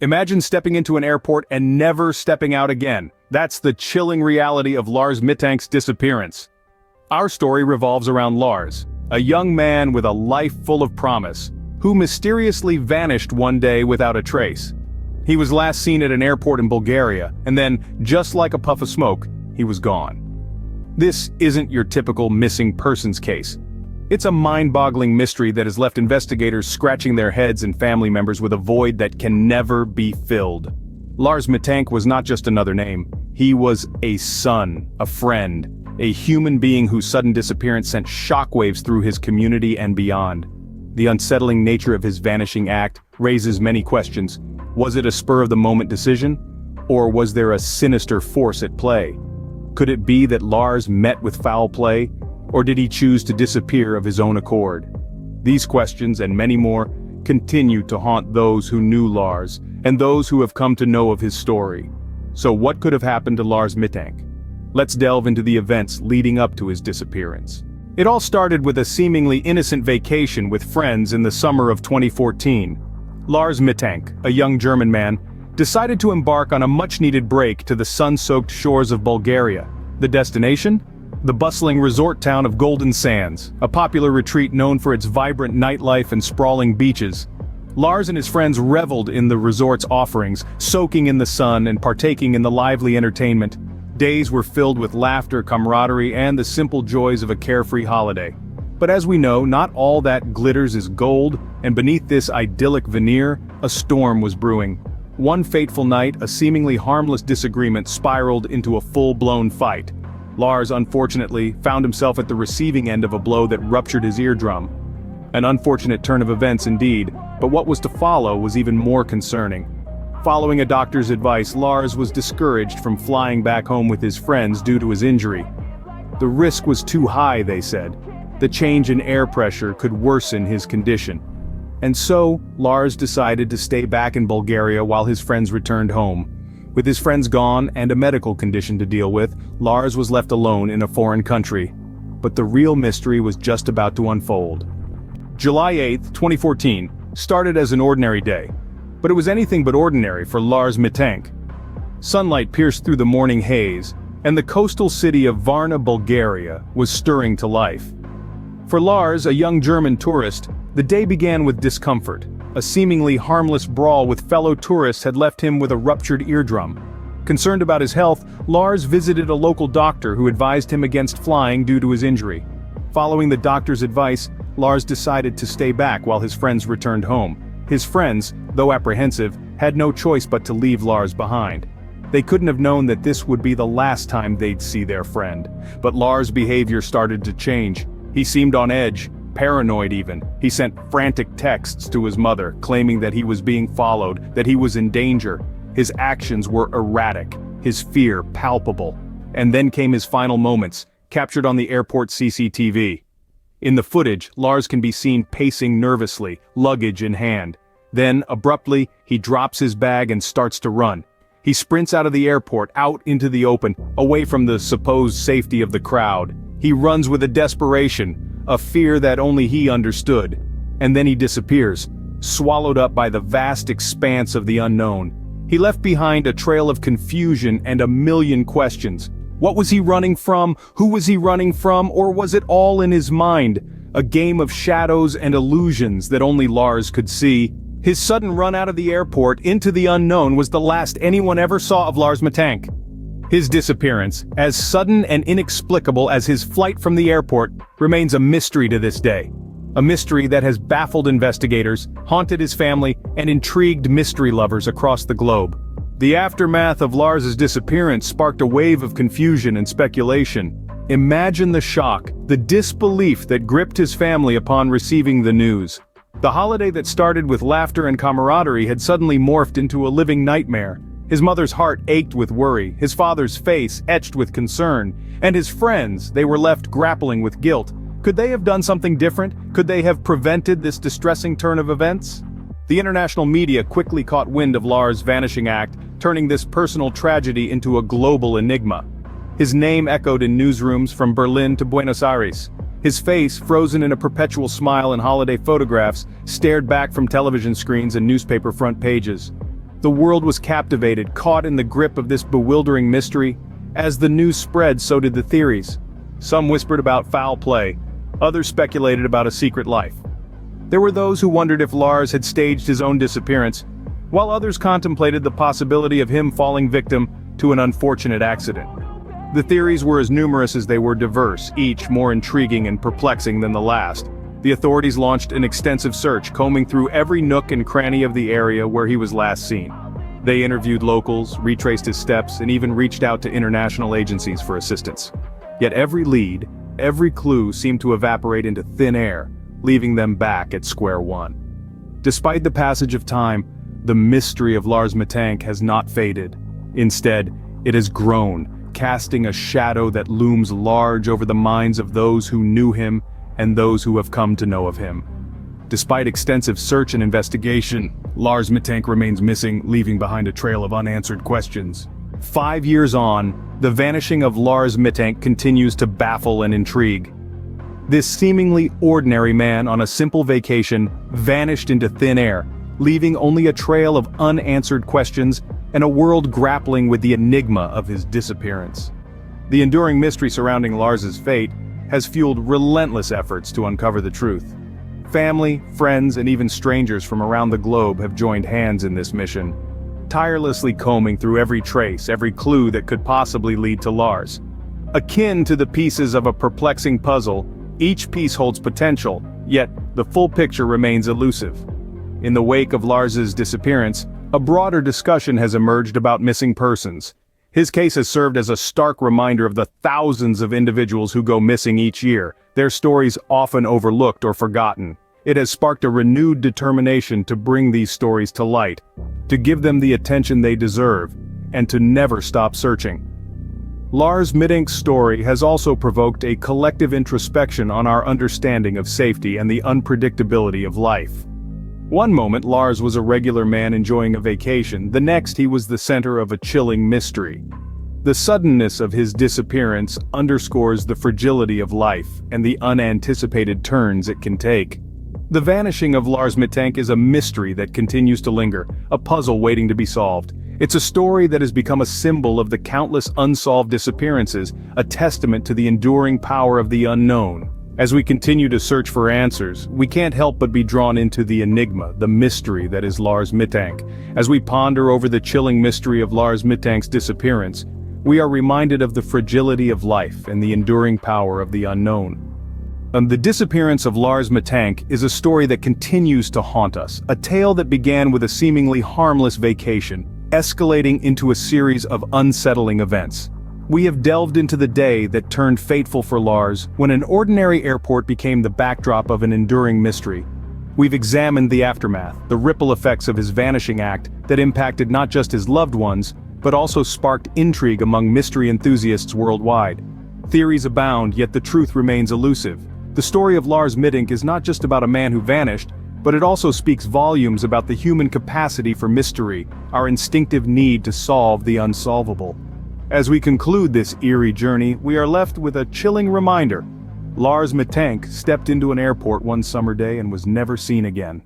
Imagine stepping into an airport and never stepping out again. That's the chilling reality of Lars Mittank's disappearance. Our story revolves around Lars, a young man with a life full of promise, who mysteriously vanished one day without a trace. He was last seen at an airport in Bulgaria, and then, just like a puff of smoke, he was gone. This isn't your typical missing persons case. It's a mind-boggling mystery that has left investigators scratching their heads and family members with a void that can never be filled. Lars Mittank was not just another name. He was a son, a friend, a human being whose sudden disappearance sent shockwaves through his community and beyond. The unsettling nature of his vanishing act raises many questions. Was it a spur-of-the-moment decision? Or was there a sinister force at play? Could it be that Lars met with foul play? Or did he choose to disappear of his own accord? These questions and many more continue to haunt those who knew Lars and those who have come to know of his story. So what could have happened to Lars Mittank? Let's delve into the events leading up to his disappearance. It all started with a seemingly innocent vacation with friends in the summer of 2014. Lars Mittank, a young German man, decided to embark on a much-needed break to the sun-soaked shores of Bulgaria. The destination? The bustling resort town of Golden Sands, a popular retreat known for its vibrant nightlife and sprawling beaches. Lars and his friends reveled in the resort's offerings, soaking in the sun and partaking in the lively entertainment. Days were filled with laughter, camaraderie, and the simple joys of a carefree holiday. But as we know, not all that glitters is gold, and beneath this idyllic veneer, a storm was brewing. One fateful night, a seemingly harmless disagreement spiraled into a full-blown fight. Lars, unfortunately, found himself at the receiving end of a blow that ruptured his eardrum. An unfortunate turn of events indeed, but what was to follow was even more concerning. Following a doctor's advice, Lars was discouraged from flying back home with his friends due to his injury. The risk was too high, they said. The change in air pressure could worsen his condition. And so, Lars decided to stay back in Bulgaria while his friends returned home. With his friends gone and a medical condition to deal with, Lars was left alone in a foreign country. But the real mystery was just about to unfold. July 8, 2014, started as an ordinary day. But it was anything but ordinary for Lars Mittank. Sunlight pierced through the morning haze, and the coastal city of Varna, Bulgaria, was stirring to life. For Lars, a young German tourist, the day began with discomfort. A seemingly harmless brawl with fellow tourists had left him with a ruptured eardrum. Concerned about his health, Lars visited a local doctor who advised him against flying due to his injury. Following the doctor's advice, Lars decided to stay back while his friends returned home. His friends, though apprehensive, had no choice but to leave Lars behind. They couldn't have known that this would be the last time they'd see their friend. But Lars' behavior started to change. He seemed on edge, paranoid even. He sent frantic texts to his mother, claiming that he was being followed, that he was in danger. His actions were erratic, his fear palpable. And then came his final moments, captured on the airport CCTV. In the footage, Lars can be seen pacing nervously, luggage in hand. Then, abruptly, he drops his bag and starts to run. He sprints out of the airport, out into the open, away from the supposed safety of the crowd. He runs with a desperation, a fear that only he understood. And then he disappears, swallowed up by the vast expanse of the unknown. He left behind a trail of confusion and a million questions. What was he running from? Who was he running from? Or was it all in his mind? A game of shadows and illusions that only Lars could see. His sudden run out of the airport into the unknown was the last anyone ever saw of Lars Mittank. His disappearance, as sudden and inexplicable as his flight from the airport, remains a mystery to this day. A mystery that has baffled investigators, haunted his family, and intrigued mystery lovers across the globe. The aftermath of Lars's disappearance sparked a wave of confusion and speculation. Imagine the shock, the disbelief that gripped his family upon receiving the news. The holiday that started with laughter and camaraderie had suddenly morphed into a living nightmare. His mother's heart ached with worry, his father's face etched with concern, and his friends, they were left grappling with guilt. Could they have done something different? Could they have prevented this distressing turn of events? The international media quickly caught wind of Lars' vanishing act, turning this personal tragedy into a global enigma. His name echoed in newsrooms from Berlin to Buenos Aires. His face, frozen in a perpetual smile in holiday photographs, stared back from television screens and newspaper front pages. The world was captivated, caught in the grip of this bewildering mystery. As the news spread, so did the theories. Some whispered about foul play, others speculated about a secret life. There were those who wondered if Lars had staged his own disappearance, while others contemplated the possibility of him falling victim to an unfortunate accident. The theories were as numerous as they were diverse, each more intriguing and perplexing than the last. The authorities launched an extensive search, combing through every nook and cranny of the area where he was last seen. They interviewed locals, retraced his steps, and even reached out to international agencies for assistance. Yet every lead, every clue seemed to evaporate into thin air, leaving them back at square one. Despite the passage of time, the mystery of Lars Mittank has not faded. Instead, it has grown, casting a shadow that looms large over the minds of those who knew him and those who have come to know of him. Despite extensive search and investigation, Lars Mittank remains missing, leaving behind a trail of unanswered questions. 5 years on, the vanishing of Lars Mittank continues to baffle and intrigue. This seemingly ordinary man on a simple vacation vanished into thin air, leaving only a trail of unanswered questions and a world grappling with the enigma of his disappearance. The enduring mystery surrounding Lars's fate has fueled relentless efforts to uncover the truth. Family, friends, and even strangers from around the globe have joined hands in this mission, tirelessly combing through every trace, every clue that could possibly lead to Lars. Akin to the pieces of a perplexing puzzle, each piece holds potential, yet the full picture remains elusive. In the wake of Lars's disappearance, a broader discussion has emerged about missing persons. His case has served as a stark reminder of the thousands of individuals who go missing each year, their stories often overlooked or forgotten. It has sparked a renewed determination to bring these stories to light, to give them the attention they deserve, and to never stop searching. Lars Mittank's story has also provoked a collective introspection on our understanding of safety and the unpredictability of life. One moment Lars was a regular man enjoying a vacation, the next he was the center of a chilling mystery. The suddenness of his disappearance underscores the fragility of life and the unanticipated turns it can take. The vanishing of Lars Mittank is a mystery that continues to linger, a puzzle waiting to be solved. It's a story that has become a symbol of the countless unsolved disappearances, a testament to the enduring power of the unknown. As we continue to search for answers, we can't help but be drawn into the enigma, the mystery that is Lars Mittank. As we ponder over the chilling mystery of Lars Mittank's disappearance, we are reminded of the fragility of life and the enduring power of the unknown. The disappearance of Lars Mittank is a story that continues to haunt us, a tale that began with a seemingly harmless vacation, escalating into a series of unsettling events. We have delved into the day that turned fateful for Lars, when an ordinary airport became the backdrop of an enduring mystery. We've examined the aftermath, the ripple effects of his vanishing act that impacted not just his loved ones, but also sparked intrigue among mystery enthusiasts worldwide. Theories abound, yet the truth remains elusive. The story of Lars Mittank is not just about a man who vanished, but it also speaks volumes about the human capacity for mystery, our instinctive need to solve the unsolvable. As we conclude this eerie journey, we are left with a chilling reminder. Lars Mittank stepped into an airport one summer day and was never seen again.